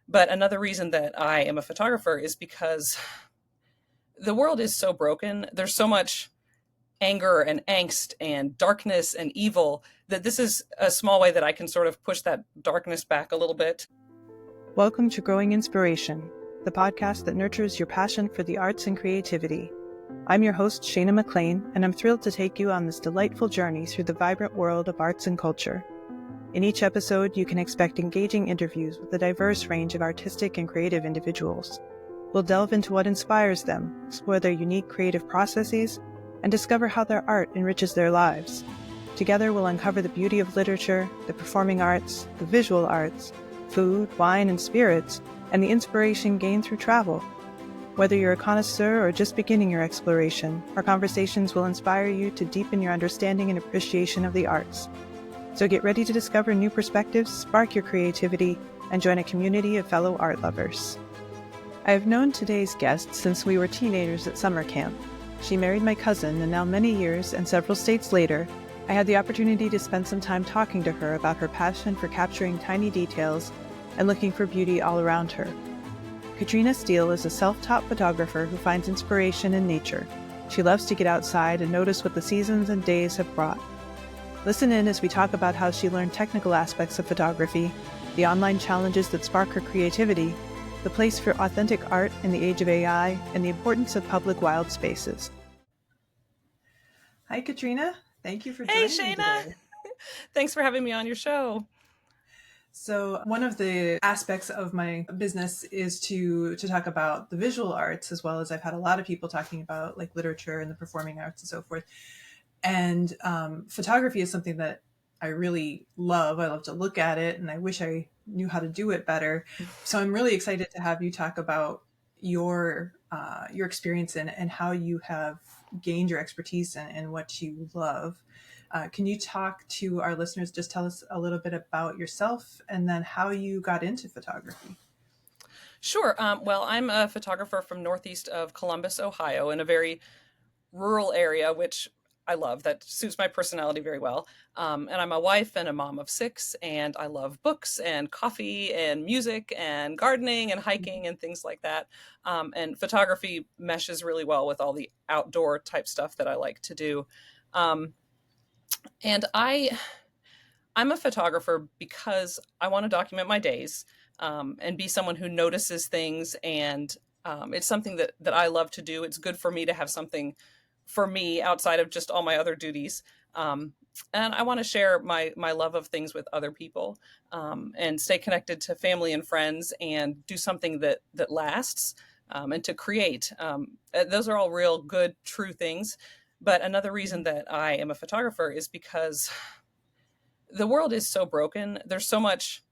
But another reason that I am a photographer is because the world is so broken. There's so much anger and angst and darkness and evil that this is a small way that I can sort of push that darkness back a little bit. Welcome to Growing Inspiration, the podcast that nurtures your passion for the arts and creativity. I'm your host, Shayna McLean, and I'm thrilled to take you on this delightful journey through the vibrant world of arts and culture. In each episode, you can expect engaging interviews with a diverse range of artistic and creative individuals. We'll delve into what inspires them, explore their unique creative processes, and discover how their art enriches their lives. Together, we'll uncover the beauty of literature, the performing arts, the visual arts, food, wine, and spirits, and the inspiration gained through travel. Whether you're a connoisseur or just beginning your exploration, our conversations will inspire you to deepen your understanding and appreciation of the arts. So get ready to discover new perspectives, spark your creativity, and join a community of fellow art lovers. I have known today's guest since we were teenagers at summer camp. She married my cousin, and now many years and several states later, I had the opportunity to spend some time talking to her about her passion for capturing tiny details and looking for beauty all around her. Katrina Steele is a self-taught photographer who finds inspiration in nature. She loves to get outside and notice what the seasons and days have brought. Listen in as we talk about how she learned technical aspects of photography, the online challenges that spark her creativity, the place for authentic art in the age of AI, and the importance of public wild spaces. Hi, Katrina. Thank you for joining me today. Thanks for having me on your show. So one of the aspects of my business is to talk about the visual arts, as well as I've had a lot of people talking about like literature and the performing arts and so forth. And photography is something that I really love. I love to look at it, and I wish I knew how to do it better. So I'm really excited to have you talk about your experience and how you have gained your expertise and what you love. Can you talk to our listeners, just tell us a little bit about yourself and then how you got into photography? Sure. Well, I'm a photographer from northeast of Columbus, Ohio, in a very rural area, which I love. That suits my personality very well. And I'm a wife and a mom of 6, and I love books and coffee and music and gardening and hiking and things like that. And photography meshes really well with all the outdoor type stuff that I like to do. And I'm a photographer because I want to document my days and be someone who notices things. And it's something that I love to do. It's good for me to have something for me outside of just all my other duties. And I want to share my love of things with other people and stay connected to family and friends and do something that lasts and to create. Those are all real good, true things. But another reason that I am a photographer is because the world is so broken. There's so much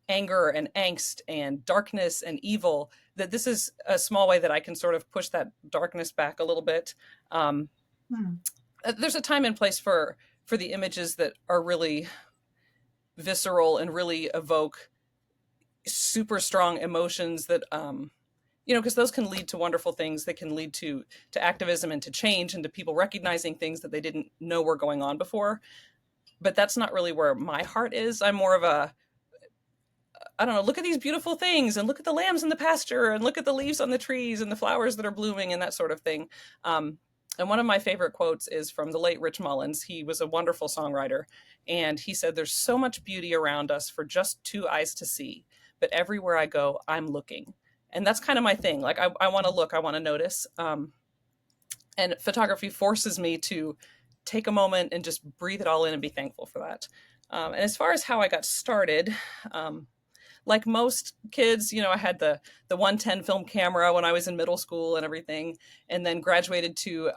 anger and angst and darkness and evil that this is a small way that I can sort of push that darkness back a little bit. There's a time and place for the images that are really visceral and really evoke super strong emotions that, because those can lead to wonderful things. They can lead to activism and to change and to people recognizing things that they didn't know were going on before. But that's not really where my heart is. I'm more of I don't know, look at these beautiful things and look at the lambs in the pasture and look at the leaves on the trees and the flowers that are blooming and that sort of thing. And one of my favorite quotes is from the late Rich Mullins. He was a wonderful songwriter. And he said, "There's so much beauty around us for just 2 eyes to see. But everywhere I go, I'm looking." And that's kind of my thing. Like, I want to look, I want to notice. And photography forces me to take a moment and just breathe it all in and be thankful for that. And as far as how I got started, like most kids, I had the 110 film camera when I was in middle school and everything, and then graduated to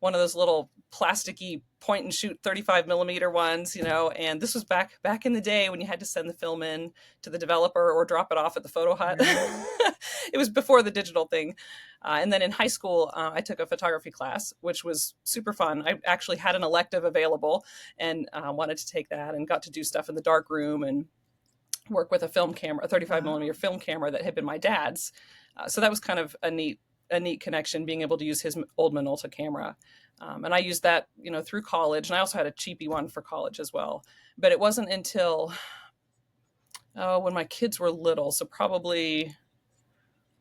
one of those little plasticky point and shoot 35 millimeter ones, and this was back in the day when you had to send the film in to the developer or drop it off at the photo hut. It was before the digital thing. And then in high school, I took a photography class, which was super fun. I actually had an elective available and wanted to take that and got to do stuff in the dark room and work with a film camera, a 35 millimeter film camera that had been my dad's. So that was kind of a neat connection, being able to use his old Minolta camera. And I used that, through college. And I also had a cheapy one for college as well. But it wasn't until oh, when my kids were little, so probably,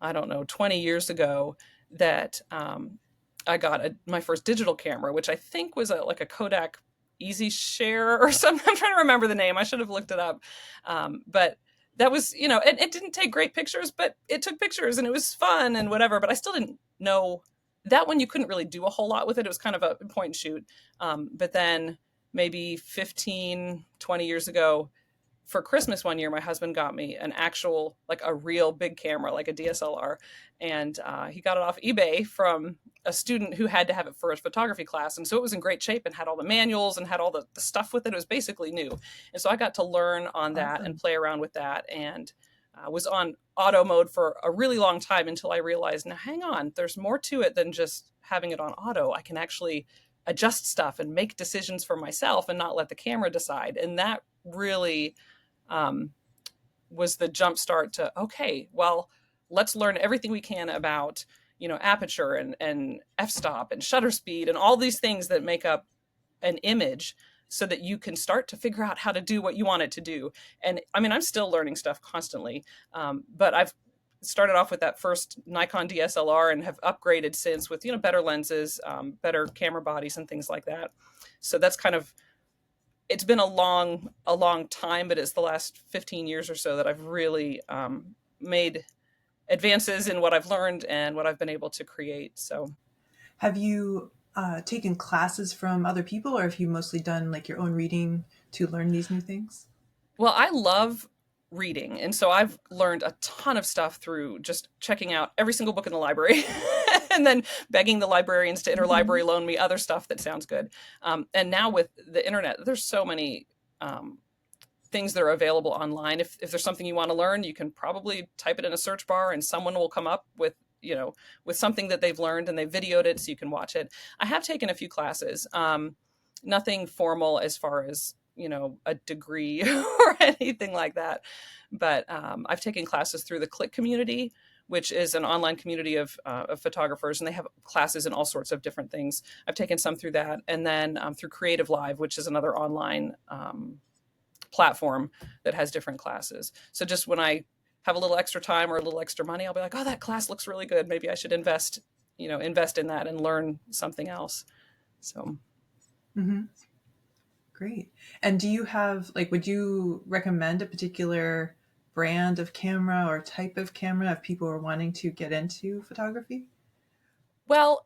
I don't know, 20 years ago, that I got my first digital camera, which I think was like a Kodak Easy Share or something. I'm trying to remember the name. I should have looked it up. But that was, it didn't take great pictures, but it took pictures and it was fun and whatever. But I still didn't know that one. You couldn't really do a whole lot with it. It was kind of a point and shoot. But then maybe 15, 20 years ago, for Christmas one year, my husband got me an actual, like a real big camera, like a DSLR. And he got it off eBay from a student who had to have it for his photography class. And so it was in great shape and had all the manuals and had all the stuff with it. It was basically new. And so I got to learn on that and Awesome. play around with that. And was on auto mode for a really long time until I realized, now hang on, there's more to it than just having it on auto. I can actually adjust stuff and make decisions for myself and not let the camera decide. And that really um, was the jump start to, okay, well, let's learn everything we can about, aperture and f-stop and shutter speed and all these things that make up an image, so that you can start to figure out how to do what you want it to do. And I mean, I'm still learning stuff constantly, but I've started off with that first Nikon DSLR and have upgraded since with, better lenses, better camera bodies and things like that. So that's kind of, it's been a long time, but it's the last 15 years or so that I've really made advances in what I've learned and what I've been able to create. So, Have you taken classes from other people, or have you mostly done like your own reading to learn these new things? well, I love reading. And so I've learned a ton of stuff through just checking out every single book in the library and then begging the librarians to Mm-hmm. interlibrary loan me other stuff that sounds good. And now with the internet, there's so many um, things that are available online. If there's something you want to learn, you can probably type it in a search bar and someone will come up with something that they've learned and they videoed it so you can watch it. I have taken a few classes, nothing formal as far as, a degree or anything like that. But I've taken classes through the Click community, which is an online community of photographers, and they have classes in all sorts of different things. I've taken some through that, and then through Creative Live, which is another online platform that has different classes. So just when I have a little extra time or a little extra money, I'll be like, oh, that class looks really good. Maybe I should invest in that and learn something else. So, Mm-hmm. Great. And do you have, like, would you recommend a particular brand of camera or type of camera if people are wanting to get into photography? well,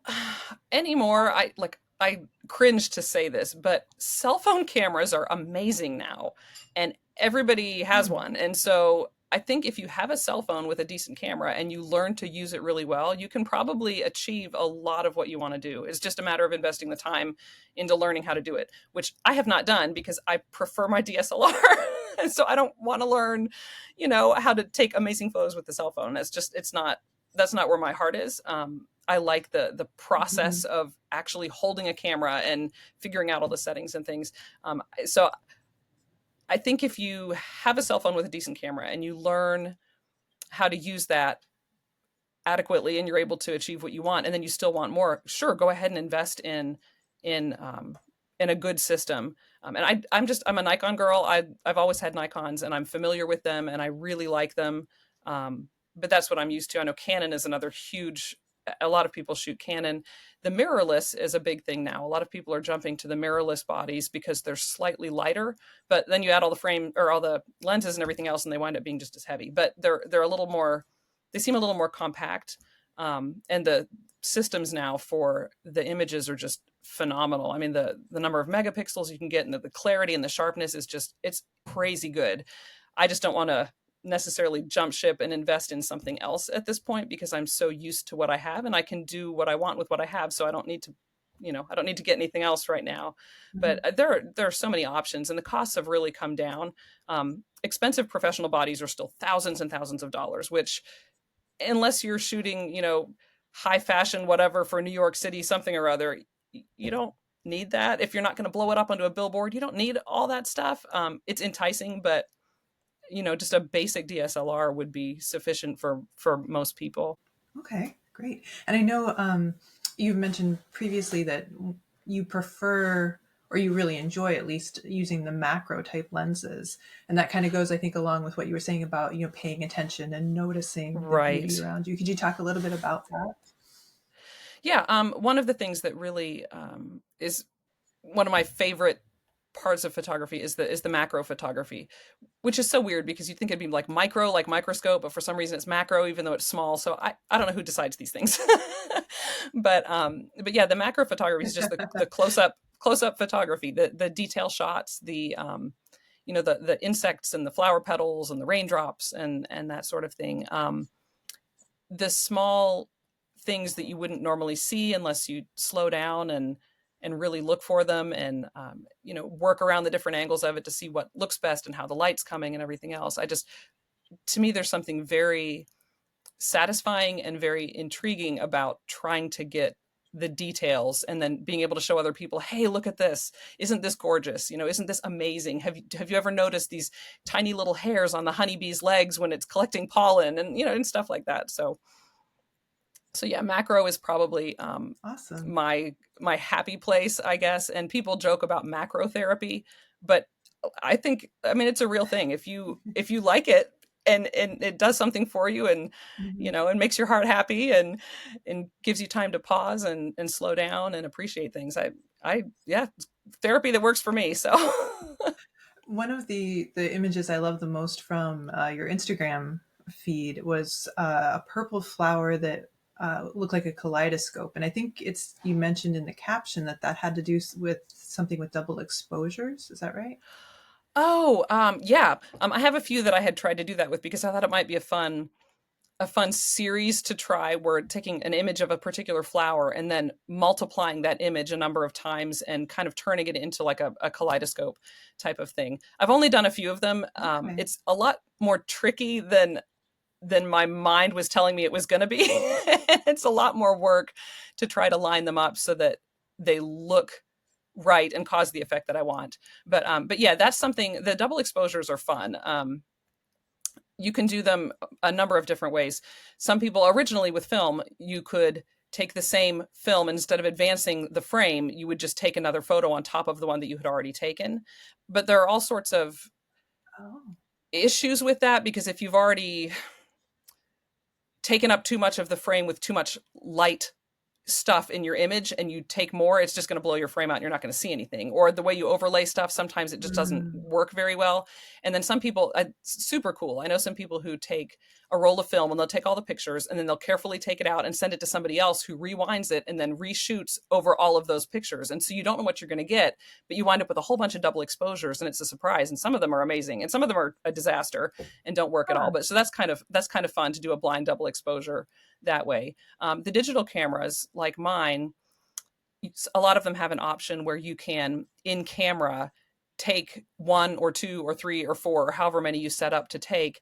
anymore, I cringe to say this, but cell phone cameras are amazing now, and everybody has Hmm. one. And so I think if you have a cell phone with a decent camera and you learn to use it really well, you can probably achieve a lot of what you want to do. It's just a matter of investing the time into learning how to do it, which I have not done because I prefer my DSLR. And so I don't want to learn, how to take amazing photos with the cell phone. That's not where my heart is. I like the Mm-hmm. process of actually holding a camera and figuring out all the settings and things. So I think if you have a cell phone with a decent camera and you learn how to use that adequately and you're able to achieve what you want, and then you still want more, sure, go ahead and invest in um, in a good system. And I'm a Nikon girl. I've always had Nikons and I'm familiar with them and I really like them. But that's what I'm used to. I know Canon is another huge. A lot of people shoot Canon. The mirrorless is a big thing now. A lot of people are jumping to the mirrorless bodies because they're slightly lighter, but then you add all the frame or all the lenses and everything else, and they wind up being just as heavy. But they're a little more. They seem a little more compact, and the systems now for the images are just phenomenal. I mean, the number of megapixels you can get and the clarity and the sharpness is just, it's crazy good. I just don't want to necessarily jump ship and invest in something else at this point because I'm so used to what I have and I can do what I want with what I have. So I don't need to get anything else right now. Mm-hmm. But there are so many options and the costs have really come down. Expensive professional bodies are still thousands and thousands of dollars, which unless you're shooting, high fashion, whatever for New York City, something or other, you don't need that. If you're not going to blow it up onto a billboard, you don't need all that stuff. It's enticing, but just a basic DSLR would be sufficient for most people. Okay, great. And I know you've mentioned previously that you prefer or you really enjoy at least using the macro type lenses. And that kind of goes, I think, along with what you were saying about, paying attention and noticing the beauty Right. around you. Could you talk a little bit about that? Yeah. One of the things that really is one of my favorite parts of photography is the macro photography, which is so weird because you think it'd be like micro, like microscope, but for some reason it's macro, even though it's small. So I don't know who decides these things. But yeah, the macro photography is just the close up photography, the detail shots, the insects and the flower petals and the raindrops and that sort of thing. The small things that you wouldn't normally see unless you slow down and really look for them and work around the different angles of it to see what looks best and how the light's coming and everything else. To me, there's something very satisfying and very intriguing about trying to get the details and then being able to show other people, hey, look at this, isn't this gorgeous, isn't this amazing, have you ever noticed these tiny little hairs on the honeybee's legs when it's collecting pollen and stuff like that. So yeah, macro is probably Awesome. my happy place, I guess. And people joke about macro therapy, but I mean it's a real thing. If you like it and it does something for you and Mhm. and makes your heart happy and gives you time to pause and slow down and appreciate things. I yeah, therapy that works for me. So One of the images I love the most from your Instagram feed was a purple flower that looked like a kaleidoscope, and I think it's you mentioned in the caption that that had to do with something with double exposures. Is that right? oh, yeah. I have a few that I had tried to do that with because I thought it might be a fun series to try where taking an image of a particular flower and then multiplying that image a number of times and kind of turning it into like a kaleidoscope type of thing. I've only done a few of them. Okay. It's a lot more tricky than my mind was telling me it was going to be. It's a lot more work to try to line them up so that they look right and cause the effect that I want. But yeah, that's something. The double exposures are fun. You can do them a number of different ways. Some people originally with film, you could take the same film and instead of advancing the frame, you would just take another photo on top of the one that you had already taken. But there are all sorts of Oh. issues with that because if you've already taken up too much of the frame with too much light stuff in your image and you take more, it's just going to blow your frame out and you're not going to see anything. Or the way you overlay stuff, sometimes it just doesn't Mm. work very well. And then some people, super cool. I know some people who take a roll of film and they'll take all the pictures and then they'll carefully take it out and send it to somebody else who rewinds it and then reshoots over all of those pictures. And so you don't know what you're going to get, but you wind up with a whole bunch of double exposures and it's a surprise. And some of them are amazing and some of them are a disaster and don't work at all. Huh. But so that's kind of fun to do a blind double exposure that way. The digital cameras like mine, a lot of them have an option where you can in camera take one or two or three or four or however many you set up to take,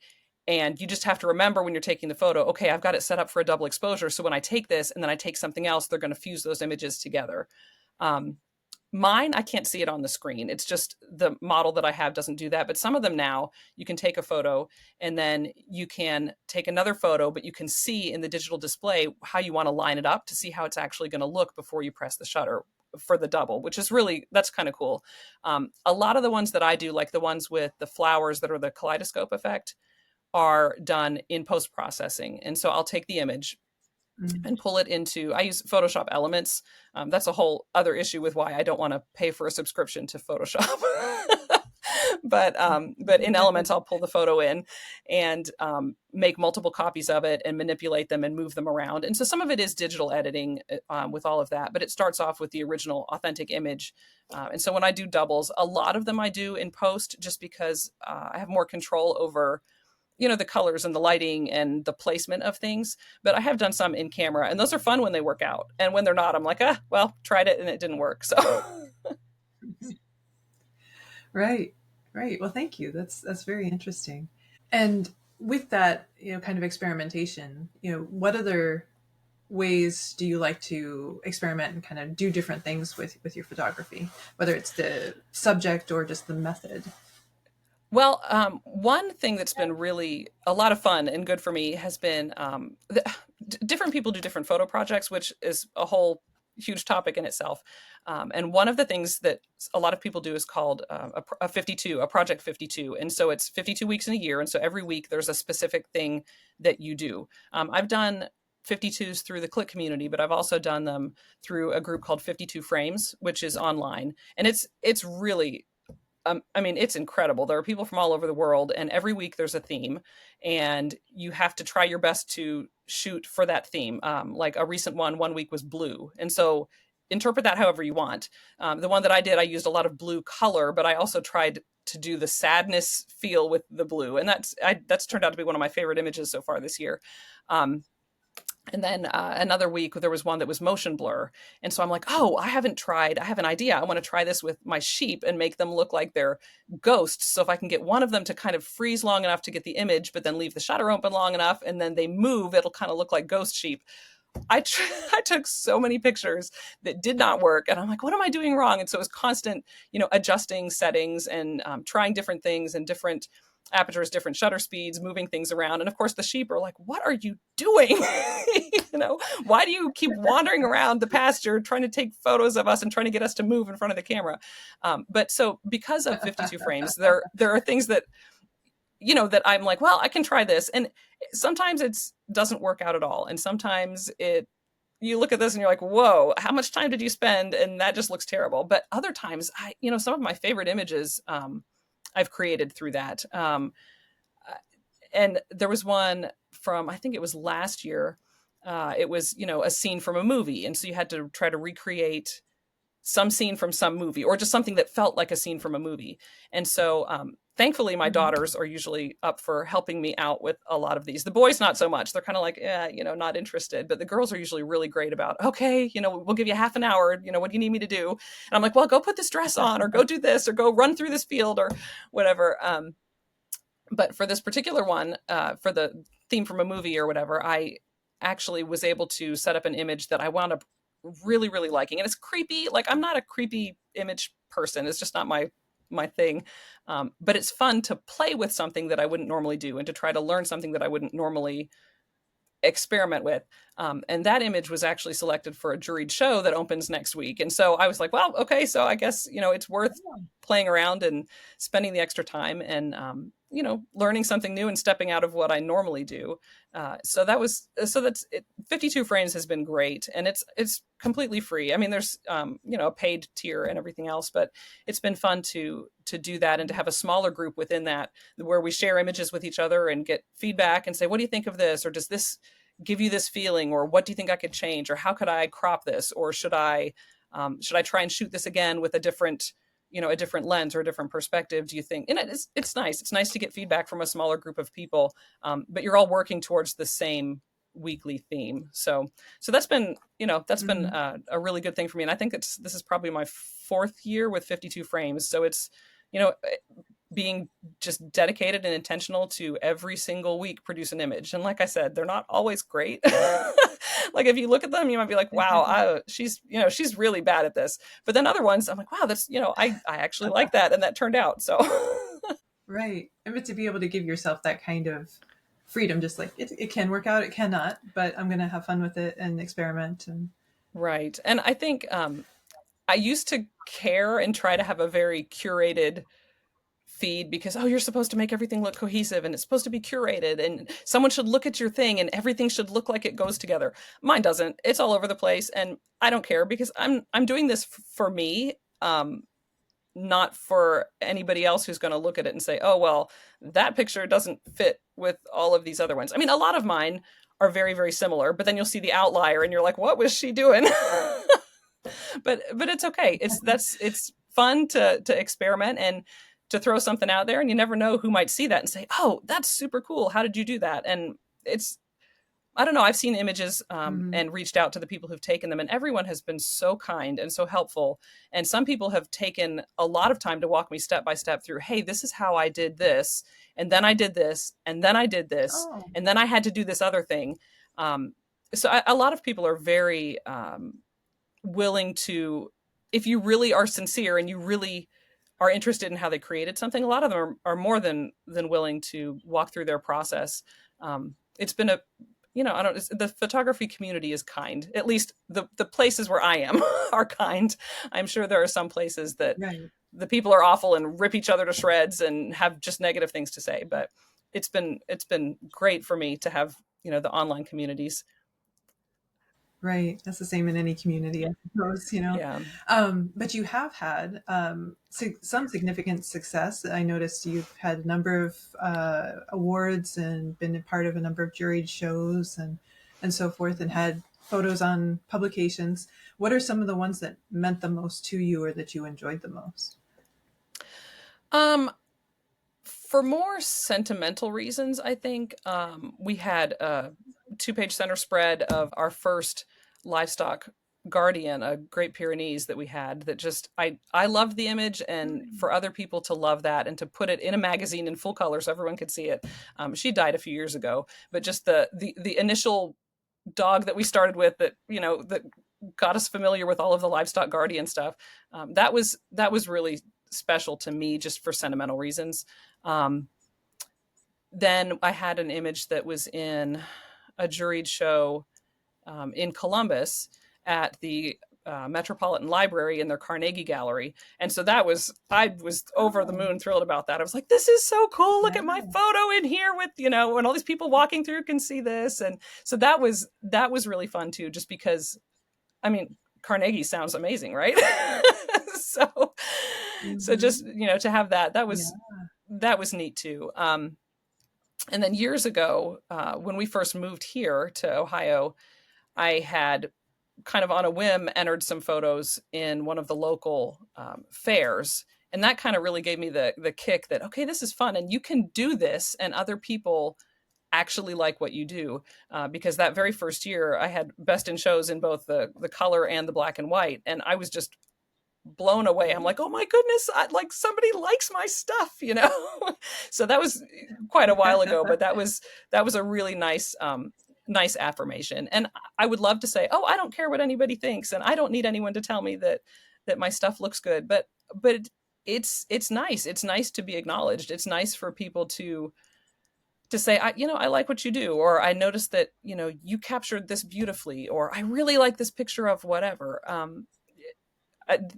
and you just have to remember when you're taking the photo, okay, I've got it set up for a double exposure, so when I take this and then I take something else, they're going to fuse those images together. um, Mine, I can't see it on the screen. It's just the model that I have doesn't do that. But some of them now, you can take a photo and then you can take another photo, but you can see in the digital display how you want to line it up to see how it's actually going to look before you press the shutter for the double, which is really, that's kind of cool. A lot of the ones that I do, like the ones with the flowers that are the kaleidoscope effect, are done in post processing. And so I'll take the image Mm. and pull it into, I use Photoshop Elements. That's a whole other issue with why I don't want to pay for a subscription to Photoshop. But in Elements, I'll pull the photo in and make multiple copies of it and manipulate them and move them around. And so some of it is digital editing with all of that, but it starts off with the original authentic image. And so when I do doubles, a lot of them I do in post just because I have more control over the colors and the lighting and the placement of things. But I have done some in camera and those are fun when they work out. And when they're not, I'm like, well, tried it and it didn't work. So Right. Right. Well, thank you. That's very interesting. And with that, kind of experimentation, what other ways do you like to experiment and kind of do different things with your photography, whether it's the subject or just the method? well, one thing that's been really a lot of fun and good for me has been different people do different photo projects, which is a whole huge topic in itself. And one of the things that a lot of people do is called a 52, a project 52. And so it's 52 weeks in a year. And so every week there's a specific thing that you do. I've done 52s through the Click community, but I've also done them through a group called 52 Frames, which is online. And it's really, I mean, it's incredible. There are people from all over the world, and every week there's a theme, and you have to try your best to shoot for that theme. Like a recent one week was blue. And so interpret that however you want. The one that I did, I used a lot of blue color, but I also tried to do the sadness feel with the blue. And that's turned out to be one of my favorite images so far this year. And then another week, there was one that was motion blur. And so I'm like, oh, I have an idea. I want to try this with my sheep and make them look like they're ghosts. So if I can get one of them to kind of freeze long enough to get the image, but then leave the shutter open long enough, and then they move, it'll kind of look like ghost sheep. I took so many pictures that did not work. And I'm like, what am I doing wrong? And so it was constant, adjusting settings and trying different things and different apertures, different shutter speeds, moving things around. And of course the sheep are like, what are you doing? Why do you keep wandering around the pasture trying to take photos of us and trying to get us to move in front of the camera? But so because of 52 frames, there are things that, that I'm like, well, I can try this. And sometimes it doesn't work out at all. And sometimes you look at this and you're like, whoa, how much time did you spend? And that just looks terrible. But other times, some of my favorite images, I've created through that. And there was one from, I think it was last year. It was, a scene from a movie. And so you had to try to recreate some scene from some movie, or just something that felt like a scene from a movie. And so thankfully, my daughters are usually up for helping me out with a lot of these. The boys, not so much. They're kind of like, not interested. But the girls are usually really great about, okay, we'll give you half an hour. What do you need me to do? And I'm like, well, go put this dress on, or go do this, or go run through this field, or whatever. But for this particular one, for the theme from a movie or whatever, I actually was able to set up an image that I wound up really, really liking. And it's creepy. Like, I'm not a creepy image person. It's just not my thing. But it's fun to play with something that I wouldn't normally do, and to try to learn something that I wouldn't normally experiment with. And that image was actually selected for a juried show that opens next week. And so I was like, well, okay, so I guess, it's worth playing around and spending the extra time and, learning something new and stepping out of what I normally do. So that's it. 52 frames has been great, and it's completely free. I mean, there's, a paid tier and everything else, but it's been fun to do that, and to have a smaller group within that, where we share images with each other and get feedback and say, what do you think of this? Or does this give you this feeling? Or what do you think I could change? Or how could I crop this? Or should I try and shoot this again with a different lens or a different perspective? Do you think? And it's nice. It's nice to get feedback from a smaller group of people, but you're all working towards the same weekly theme. So that's been, been a really good thing for me. And I think this is probably my 4th year with 52 frames. So it's, being just dedicated and intentional to every single week produce an image. And like I said, they're not always great. Like, if you look at them, you might be like, wow, she's really bad at this. But then other ones, I'm like, wow, that's, I actually like that. And that turned out. So. Right. And to be able to give yourself that kind of freedom, just like it can work out, it cannot, but I'm going to have fun with it and experiment. And right. And I think I used to care and try to have a very curated feed, because, oh, you're supposed to make everything look cohesive, and it's supposed to be curated, and someone should look at your thing and everything should look like it goes together. Mine doesn't. It's all over the place, and I don't care, because I'm doing this for me, not for anybody else who's going to look at it and say, oh, well, that picture doesn't fit with all of these other ones. I mean, a lot of mine are very, very similar, but then you'll see the outlier and you're like, what was she doing? but it's okay. It's fun to experiment and to throw something out there, and you never know who might see that and say, oh, that's super cool. How did you do that? And I don't know. I've seen images and reached out to the people who've taken them, and everyone has been so kind and so helpful. And some people have taken a lot of time to walk me step by step through, hey, this is how I did this. And then I did this. And then I did this. Oh. And then I had to do this other thing. So a lot of people are very willing to, if you really are sincere and you really are interested in how they created something, a lot of them are more than willing to walk through their process. It's been I don't, the photography community is kind. At least the places where I am are kind. I'm sure there are some places that Right. the people are awful and rip each other to shreds and have just negative things to say. But it's been great for me to have, the online communities. Right. That's the same in any community, I suppose, you know. Yeah. But you have had some significant success. I noticed you've had a number of awards and been a part of a number of juried shows and so forth, and had photos on publications. What are some of the ones that meant the most to you or that you enjoyed the most? Um, for more sentimental reasons, I think we had a 2-page center spread of our first livestock guardian, a Great Pyrenees that we had. That just I loved the image, and for other people to love that and to put it in a magazine in full color so everyone could see it. She died a few years ago, but just the initial dog that we started with, that got us familiar with all of the livestock guardian stuff. That was really special to me, just for sentimental reasons. Um, then I had an image that was in a juried show in Columbus at the Metropolitan Library in their Carnegie Gallery. And so I was over the Oh, moon thrilled about that. I was like, this is so cool. Look yeah. at my photo in here with, and all these people walking through can see this. And so that was really fun too, just because, I mean, Carnegie sounds amazing, right? so, so just, Hmm. to have that, that Yeah. was, that was neat too. And then years ago, when we first moved here to Ohio, I had kind of on a whim entered some photos in one of the local fairs. And that kind of really gave me the kick that, okay, this is fun and you can do this and other people actually like what you do. Because that very first year I had best in shows in both the color and the black and white. And I was just blown away. I'm like, oh my goodness, like somebody likes my stuff. So that was quite a while ago, but that was a really nice affirmation. And I would love to say, oh, I don't care what anybody thinks, and I don't need anyone to tell me that my stuff looks good. But it's nice. It's nice to be acknowledged. It's nice for people to say, I like what you do, or I noticed that you captured this beautifully, or I really like this picture of whatever.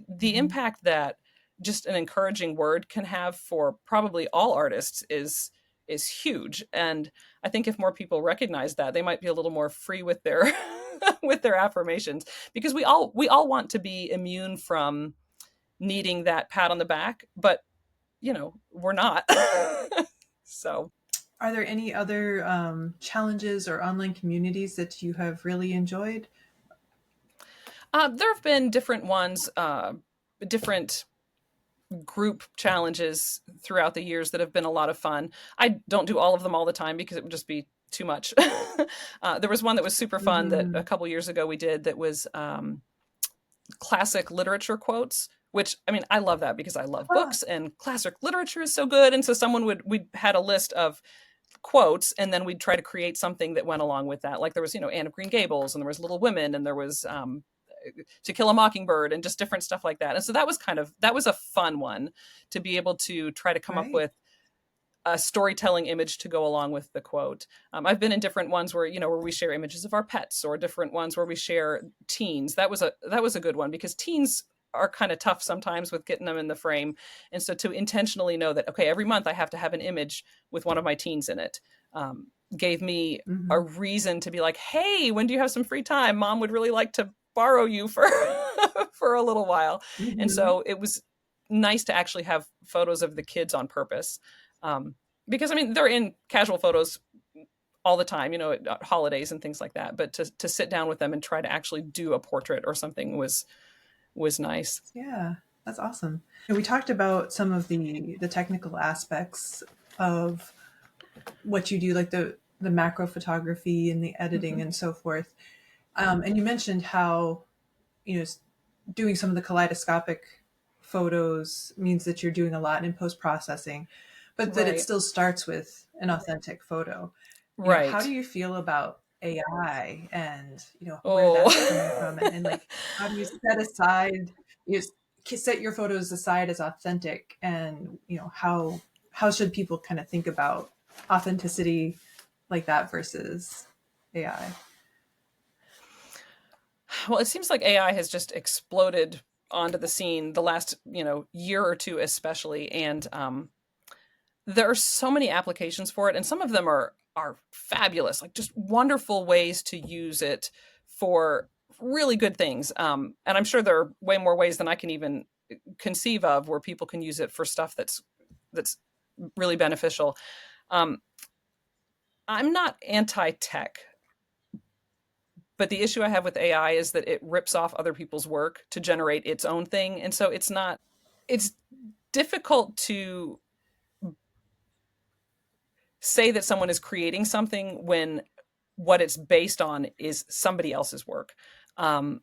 The Mhm. impact that just an encouraging word can have for probably all artists is huge. And I think if more people recognize that, they might be a little more free with their with their affirmations, because we all want to be immune from needing that pat on the back, but we're not. So Are there any other challenges or online communities that you have really enjoyed? there have been different ones, different group challenges throughout the years that have been a lot of fun. I don't do all of them all the time because it would just be too much. There was one that was super fun that a Hmm. couple years ago we did, that was classic literature quotes, which, I mean, I love that because I love Ah, books and classic literature is so good. And so we had a list of quotes, and then we'd try to create something that went along with that. Like there was, Anne of Green Gables, and there was Little Women, and there was To Kill a Mockingbird, and just different stuff like that. And so that was a fun one to be able to try to come up right. with a storytelling image to go along with the quote. I've been in different ones where we share images of our pets, or different ones where we share teens. That was a good one, because teens are kind of tough sometimes with getting them in the frame. And so to intentionally know that, okay, every month I have to have an image with one of my teens in it, gave me a Hmm. reason to be like, hey, when do you have some free time? Mom would really like to borrow you for for a little while. And Hmm. so it was nice to actually have photos of the kids on purpose. um, because, I mean, they're in casual photos all the time, at holidays and things like that. But to sit down with them and try to actually do a portrait or something was nice. Yeah, that's awesome. And we talked about some of the technical aspects of what you do, like the macro photography and the editing Mm-hmm. and so forth. And you mentioned how you know doing some of the kaleidoscopic photos means that you're doing a lot in post processing, but that it Right. still starts with an authentic photo. How do Right. you feel about AI and where Oh. that's coming from, and like how do you set aside you set your photos aside as authentic, and how should people kind of think about authenticity like that versus AI? Well, it seems like AI has just exploded onto the scene the last, year or two, especially. And there are so many applications for it, and some of them are fabulous, like just wonderful ways to use it for really good things. And I'm sure there are way more ways than I can even conceive of where people can use it for stuff that's really beneficial. Um, I'm not anti-tech, but the issue I have with AI is that it rips off other people's work to generate its own thing, and so it's difficult to say that someone is creating something when what it's based on is somebody else's work. Um,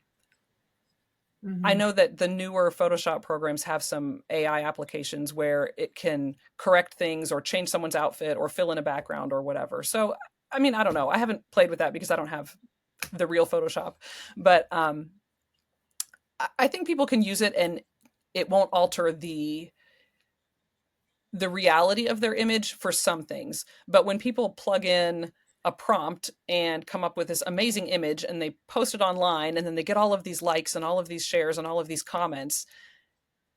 I Mm-hmm. know that the newer Photoshop programs have some AI applications where it can correct things or change someone's outfit or fill in a background or whatever. So, I mean, I don't know. I haven't played with that because I don't have the real Photoshop, but I think people can use it and it won't alter the reality of their image for some things. But when people plug in a prompt and come up with this amazing image and they post it online and then they get all of these likes and all of these shares and all of these comments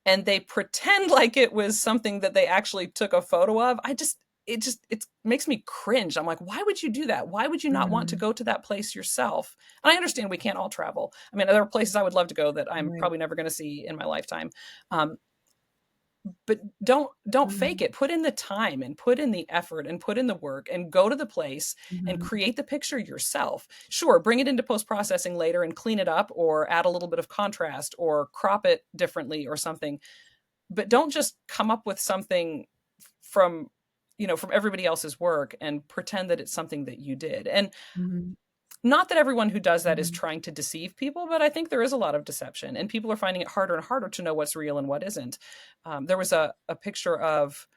and they pretend like it was something that they actually took a photo of, it makes me cringe. I'm like, why would you do that? Why would you not want to Mm-hmm. go to that place yourself? And I understand we can't all travel. I mean, there are places I would love to go that I'm Right. probably never going to see in my lifetime. Um, but don't fake Mm-hmm. it. Put in the time and put in the effort and put in the work and go to the place and Mm-hmm. create the picture yourself. Sure, bring it into post processing later and clean it up or add a little bit of contrast or crop it differently or something, but don't just come up with something from from everybody else's work and pretend that it's something that you did. And Mm-hmm. not that everyone who does that is Mm-hmm. trying to deceive people, but I think there is a lot of deception, and people are finding it harder and harder to know what's real and what isn't. There was a picture of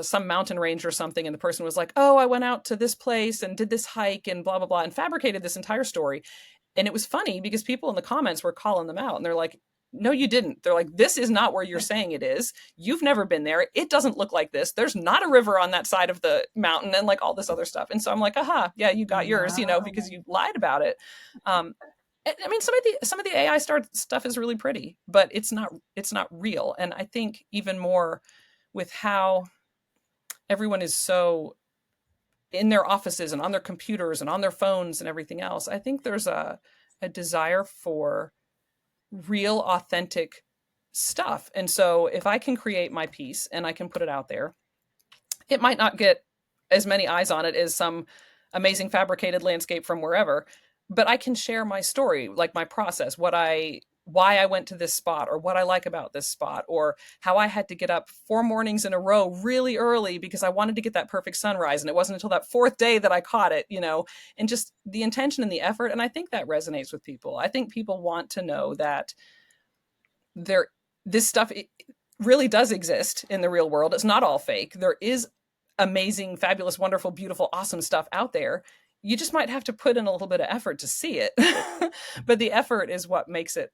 some mountain range or something, and the person was like, "Oh, I went out to this place and did this hike and blah blah blah," and fabricated this entire story. And it was funny because people in the comments were calling them out, and they're like, no, you didn't. They're like, this is not where you're saying it is. You've never been there. It doesn't look like this. There's not a river on that side of the mountain and like all this other stuff. And so I'm like, aha, yeah, you got yours, because Wow. you lied about it. I mean, some of the AI stuff is really pretty, but it's not real. And I think even more with how everyone is so in their offices and on their computers and on their phones and everything else, I think there's a desire for real, authentic stuff. And so if I can create my piece and I can put it out there, it might not get as many eyes on it as some amazing fabricated landscape from wherever, but I can share my story, like my process, why I went to this spot or what I like about this spot or how I had to get up 4 mornings in a row really early because I wanted to get that perfect sunrise and it wasn't until that fourth day that I caught it, and just the intention and the effort. And I think that resonates with people. I think people want to know that there this stuff really does exist in the real world. It's not all fake. There is amazing, fabulous, wonderful, beautiful, awesome stuff out there. You just might have to put in a little bit of effort to see it. But the effort is what makes it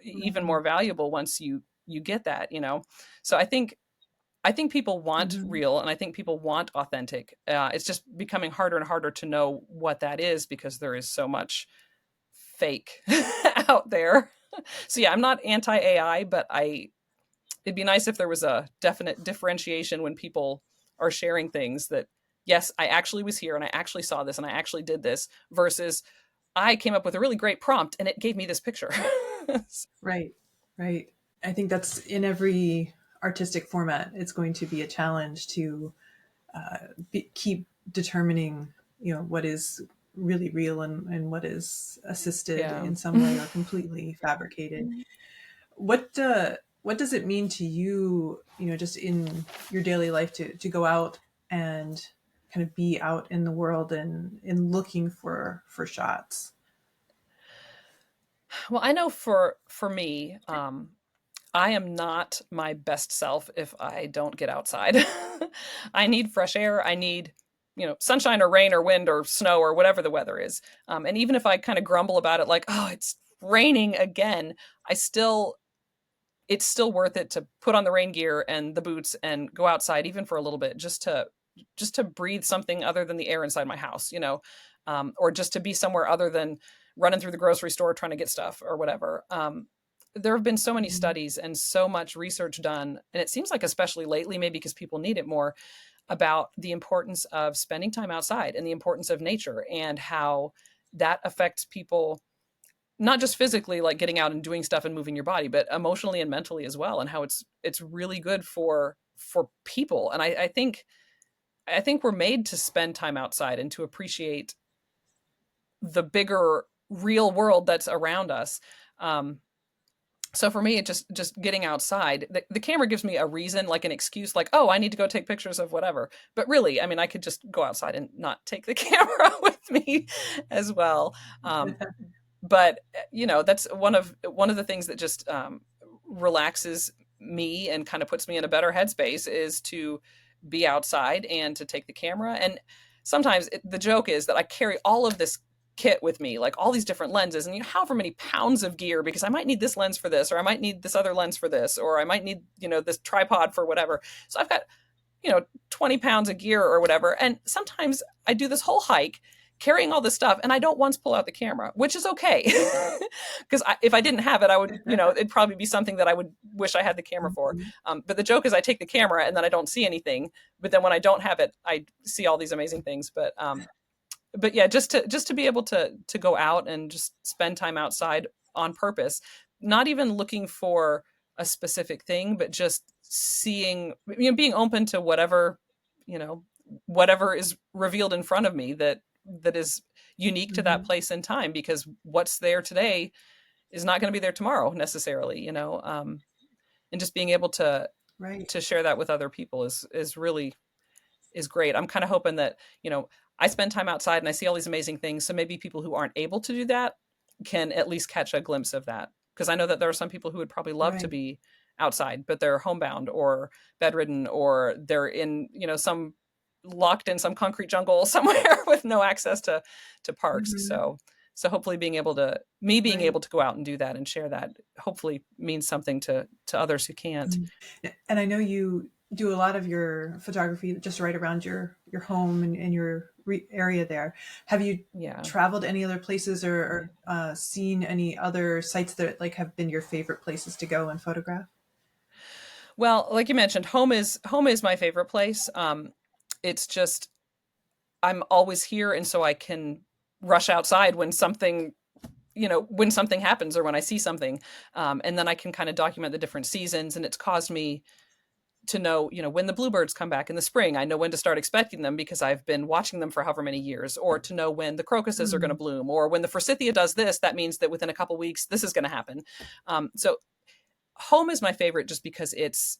even more valuable once you get that. So I think people want Mm-hmm. real and I think people want authentic. It's just becoming harder and harder to know what that is because there is so much fake out there. So yeah, I'm not anti AI, but it'd be nice if there was a definite differentiation when people are sharing things that yes, I actually was here and I actually saw this and I actually did this versus I came up with a really great prompt and it gave me this picture. Right, right. I think that's in every artistic format. It's going to be a challenge to keep determining, what is really real and what is assisted Yeah. in some way or completely fabricated. What does it mean to you, just in your daily life to go out and kind of be out in the world and in looking for shots? Well, I know for me, I am not my best self if I don't get outside. I need fresh air. I need, sunshine or rain or wind or snow or whatever the weather is. And even if I kind of grumble about it, like, oh, it's raining again, I still, it's still worth it to put on the rain gear and the boots and go outside, even for a little bit, just to breathe something other than the air inside my house. or just to be somewhere other than running through the grocery store trying to get stuff or whatever. There have been so many Mhm. studies and so much research done, and it seems like especially lately, maybe because people need it more, about the importance of spending time outside and the importance of nature and how that affects people, not just physically, like getting out and doing stuff and moving your body, but emotionally and mentally as well, and how it's really good for people. And I think we're made to spend time outside and to appreciate the bigger real world that's around us. um, so for me, it just getting outside, the camera gives me a reason, like an excuse, like, oh, I need to go take pictures of whatever. But really, I mean, I could just go outside and not take the camera with me as well. But that's one of the things that just relaxes me and kind of puts me in a better headspace, is to be outside and to take the camera. And sometimes the joke is that I carry all of this kit with me, like all these different lenses, and however many pounds of gear, because I might need this lens for this, or I might need this other lens for this, or I might need this tripod for whatever. So I've got 20 pounds of gear or whatever. And sometimes I do this whole hike carrying all this stuff and I don't once pull out the camera, which is okay. Because if I didn't have it, I would, it'd probably be something that I would wish I had the camera for. Mhm. But the joke is I take the camera and then I don't see anything. But then when I don't have it, I see all these amazing things. But yeah, just to be able to go out and just spend time outside on purpose, not even looking for a specific thing, but just seeing, being open to you know whatever is revealed in front of me, that is unique to that Mhm. place and time, because what's there today is not going to be there tomorrow necessarily. And just being able to Right. share that with other people is really is great. I'm kind of hoping that, I spend time outside and I see all these amazing things. So maybe people who aren't able to do that can at least catch a glimpse of that. Because I know that there are some people who would probably love to Right. be outside, but they're homebound or bedridden, or they're in, some locked in some concrete jungle somewhere with no access to parks. Mhm. So hopefully being Right. able to go out and do that and share that hopefully means something to others who can't. Mhm. And I know you do a lot of your photography just right around your home and your area there. Have you Yeah. traveled any other places or seen any other sites that like have been your favorite places to go and photograph? Well, like you mentioned, home is my favorite place. It's just I'm always here, and so I can rush outside when something happens or when I see something, and then I can kind of document the different seasons. And it's caused me to know, when the bluebirds come back in the spring. I know when to start expecting them because I've been watching them for however many years, or to know when the crocuses are going to Mhm. bloom, or when the forsythia does this, that means that within a couple weeks this is going to happen. So home is my favorite just because it's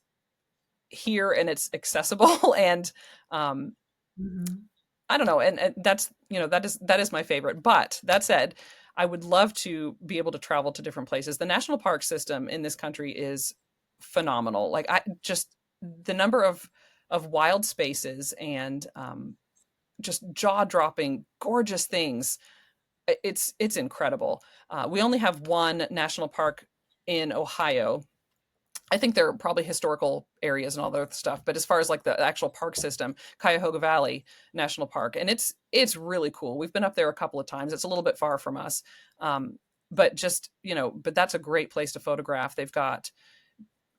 here and it's accessible and um, Mhm. I don't know, and that is my favorite. But that said, I would love to be able to travel to different places. The national park system in this country is phenomenal. Like, I just the number of wild spaces and just jaw dropping gorgeous things. It's incredible. We only have one national park in Ohio. I think there are probably historical areas and all that other stuff, but as far as like the actual park system, Cuyahoga Valley National Park, and it's really cool. We've been up there a couple of times. It's a little bit far from us, but but that's a great place to photograph. They've got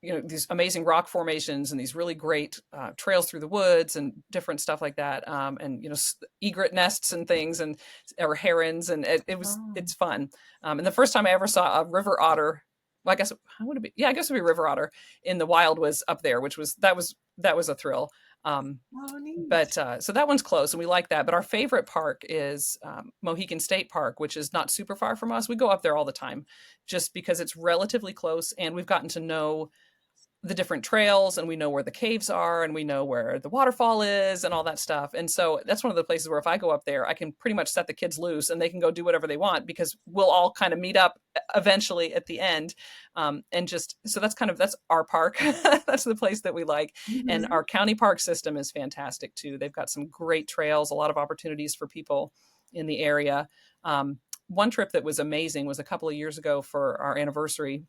these amazing rock formations and these really great trails through the woods and different stuff like that, and egret nests and things, and or herons, and Oh. it's fun. And the first time I ever saw a river otter, well, I guess how would it be? Yeah, I guess it would be river otter in the wild, was up there, which was that was a thrill. Um, Oh, but neat. so that one's close and we like that. But our favorite park is Mohican State Park, which is not super far from us. We go up there all the time just because it's relatively close, and we've gotten to know the different trails, and we know where the caves are, and we know where the waterfall is and all that stuff. And so that's one of the places where if I go up there, I can pretty much set the kids loose and they can go do whatever they want, because we'll all kind of meet up eventually at the end. And just so that's our park. That's the place that we like. And Mhm. our county park system is fantastic too. They've got some great trails, a lot of opportunities for people in the area. One trip that was amazing was a couple of years ago for our anniversary.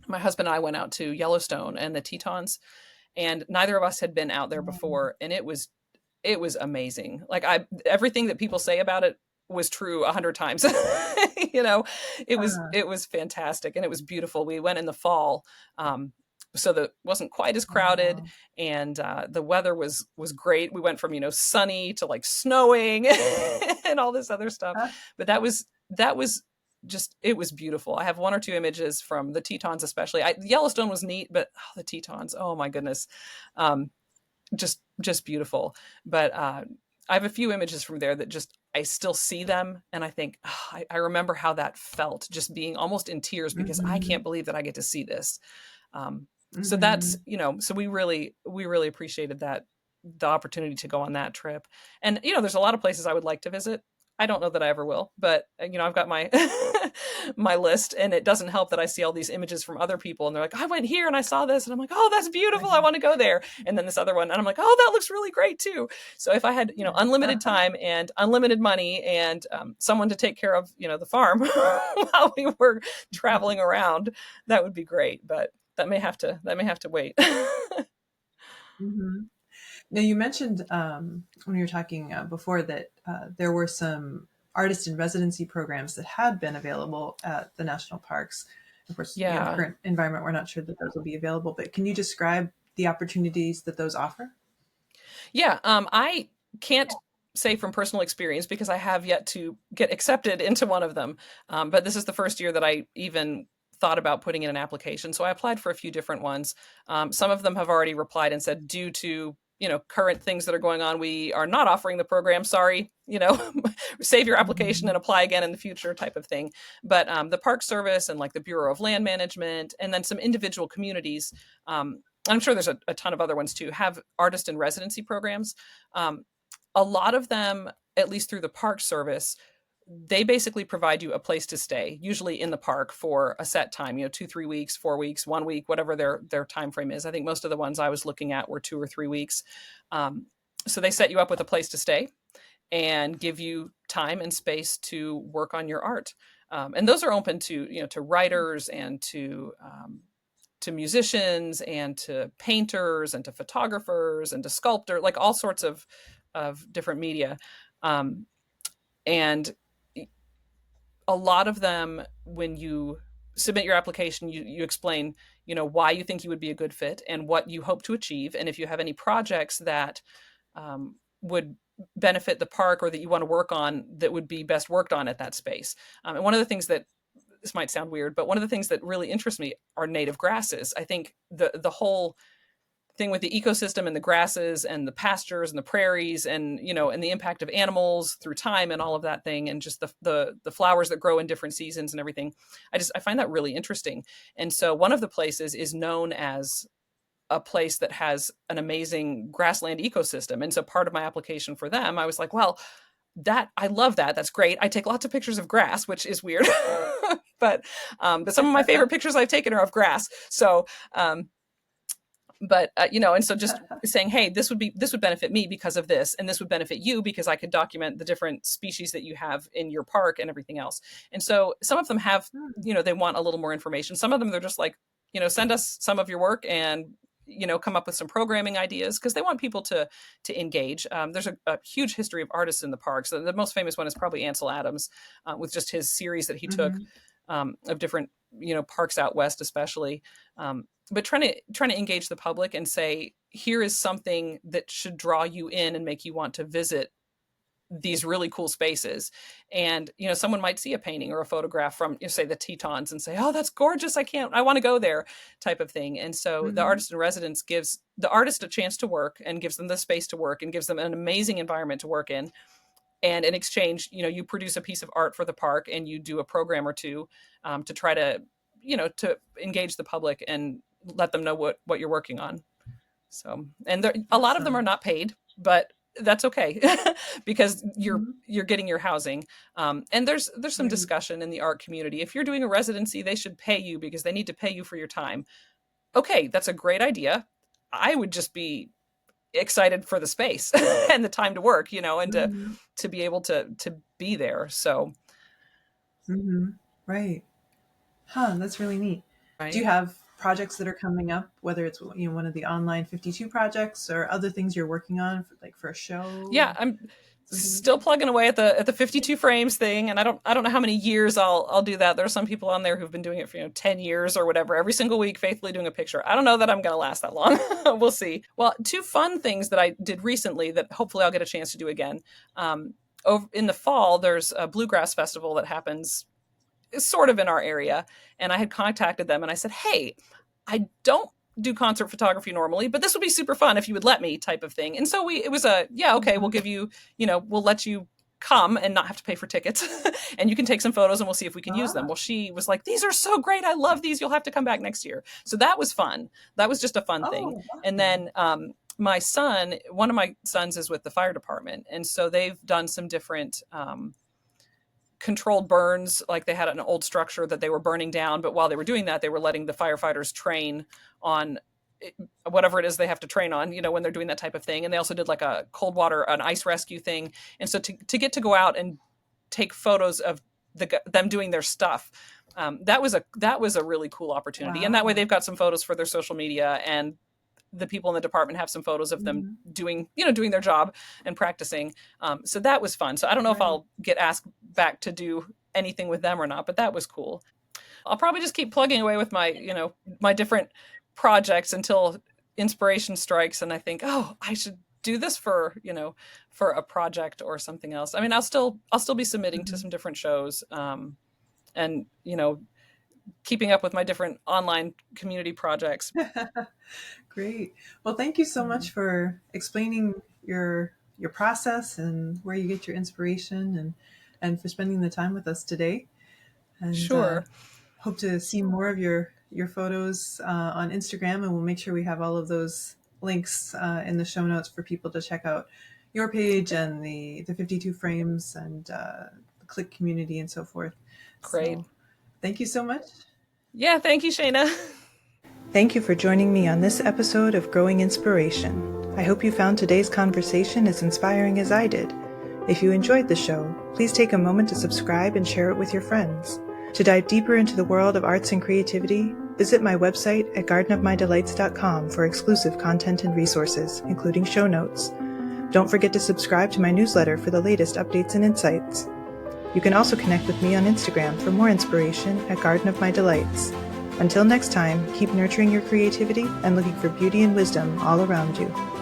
My husband and I went out to Yellowstone and the Tetons, and neither of us had been out there Oh. before. And it was it was amazing. Like everything that people say about it was true 100 times. You know, Uh, it was fantastic and it was beautiful. We went in the fall, so that wasn't quite as oh, crowded, wow. and the weather was great. We went from sunny to like snowing and all this other stuff, Huh? but that was just, it was beautiful. I have one or two images from the Tetons, especially. Yellowstone was neat, but the Tetons, oh my goodness, um, just beautiful. But I have a few images from there that just, I still see them and I think, oh, I remember how that felt, just being almost in tears because I can't Mm-hmm. believe that I get to see this. So that's, Mm-hmm. so we really appreciated that, the opportunity to go on that trip. And there's a lot of places I would like to visit. I don't know that I ever will, but I've got my my list, and it doesn't help that I see all these images from other people and they're like, I went here and I saw this, and I'm like, oh, that's beautiful, I want to go there. And then this other one and I'm like, oh, that looks really great too. So if I had unlimited Uh-huh. time and unlimited money and someone to take care of the farm while we were traveling around, that would be great. But that may have to wait. Mm-hmm. Now, you mentioned when you were talking before that there were some artist in residency programs that had been available at the national parks. Of course, Yeah. current environment, we're not sure that those will be available, but can you describe the opportunities that those offer? Yeah, I can't say from personal experience because I have yet to get accepted into one of them. But this is the first year that I even thought about putting in an application. So I applied for a few different ones. Some of them have already replied and said, due to current things that are going on, we are not offering the program. Sorry, save your application Mm-hmm. and apply again in the future, type of thing. But the Park Service and like the Bureau of Land Management, and then some individual communities. I'm sure there's a ton of other ones too, have artist in residency programs. Um, a lot of them, at least through the Park Service, they basically provide you a place to stay, usually in the park for a set time, 2, 3 weeks, 4 weeks, 1 week, whatever their time frame is. I think most of the ones I was looking at were 2 or 3 weeks. Um, so they set you up with a place to stay and give you time and space to work on your art. And those are open to to writers and to musicians and to painters and to photographers and to sculptor, like all sorts of different media. Um, and a lot of them, when you submit your application, you explain, why you think you would be a good fit and what you hope to achieve. And if you have any projects that would benefit the park or that you want to work on that would be best worked on at that space. And one of the things that, this might sound weird, but one of the things that really interests me are native grasses. I think the whole thing with the ecosystem and the grasses and the pastures and the prairies and and the impact of animals through time and all of that thing, and just the flowers that grow in different seasons and everything, I find that really interesting. And so one of the places is known as a place that has an amazing grassland ecosystem. And so part of my application for them, I was like, well, that, I love that, that's great. I take lots of pictures of grass, which is weird. But some of my favorite pictures I've taken are of grass. So but and so just saying, hey, this would benefit me because of this, and this would benefit you because I could document the different species that you have in your park and everything else. And so some of them have, they want a little more information. Some of them, they're just like, send us some of your work and come up with some programming ideas, because they want people to engage. There's a huge history of artists in the park. So the most famous one is probably Ansel Adams, with just his series that he took, Mm-hmm. of different parks out west, especially. But trying to engage the public and say, here is something that should draw you in and make you want to visit these really cool spaces. And someone might see a painting or a photograph from, say, the Tetons and say, oh, that's gorgeous, I want to go there, type of thing. And so the Mm-hmm. artist in residence gives the artist a chance to work and gives them the space to work and gives them an amazing environment to work in. And in exchange, you produce a piece of art for the park and you do a program or two, to try to to engage the public and let them know what you're working on. So, and a lot of them are Awesome. not paid, but that's okay because Mm-hmm. you're getting your housing. And there's some Right. discussion in the art community. If you're doing a residency, they should pay you because they need to pay you for your time. Okay, that's a great idea. I would just be excited for the space and the time to work, and Mm-hmm. to be able to be there. So, Mm-hmm. Right. Huh, that's really neat. Do you right. have projects that are coming up, whether it's, one of the online 52 projects or other things you're working on, like for a show Yeah, or I'm something like still plugging away at the 52 frames thing, and I don't know how many years I'll do that. There are some people on there who've been doing it for 10 years or whatever, every single week faithfully doing a picture. I don't know that I'm going to last that long. We'll see. Well, two fun things that I did recently that hopefully I'll get a chance to do again. Over in the fall, there's a bluegrass festival that happens sort of in our area, and I had contacted them and I said, "Hey, I don't do concert photography normally, but this would be super fun if you would let me," type of thing. And so it was a, yeah, okay, we'll give you, we'll let you come and not have to pay for tickets and you can take some photos and we'll see if we can use them. Well, she was like, "These are so great. I love these. You'll have to come back next year." So that was fun. That was just a fun thing. And then, my son, one of my sons is with the fire department. And so they've done some different, controlled burns. Like they had an old structure that they were burning down, but while they were doing that, they were letting the firefighters train on whatever it is they have to train on, when they're doing that type of thing. And they also did like a cold water, an ice rescue thing. And so to get to go out and take photos of them doing their stuff, that was a really cool opportunity. Wow. And that way they've got some photos for their social media, and the people in the department have some photos of them doing their job and practicing. So that was fun. So I don't know if I'll get asked back to do anything with them or not, but that was cool. I'll probably just keep plugging away with my, my different projects until inspiration strikes and I think, oh, I should do this for a project or something else. I mean, I'll still be submitting to some different shows, and, keeping up with my different online community projects. Great. Well, thank you so much for explaining your process and where you get your inspiration, and for spending the time with us today. And sure. Hope to see more of your photos on Instagram, and we'll make sure we have all of those links in the show notes for people to check out your page and the 52 frames and the Click community and so forth. Great. So, thank you so much. Yeah, thank you, Shayna. Thank you for joining me on this episode of Growing Inspiration. I hope you found today's conversation as inspiring as I did. If you enjoyed the show, please take a moment to subscribe and share it with your friends. To dive deeper into the world of arts and creativity, visit my website at gardenofmydelights.com for exclusive content and resources, including show notes. Don't forget to subscribe to my newsletter for the latest updates and insights. You can also connect with me on Instagram for more inspiration at Garden of My Delights. Until next time, keep nurturing your creativity and looking for beauty and wisdom all around you.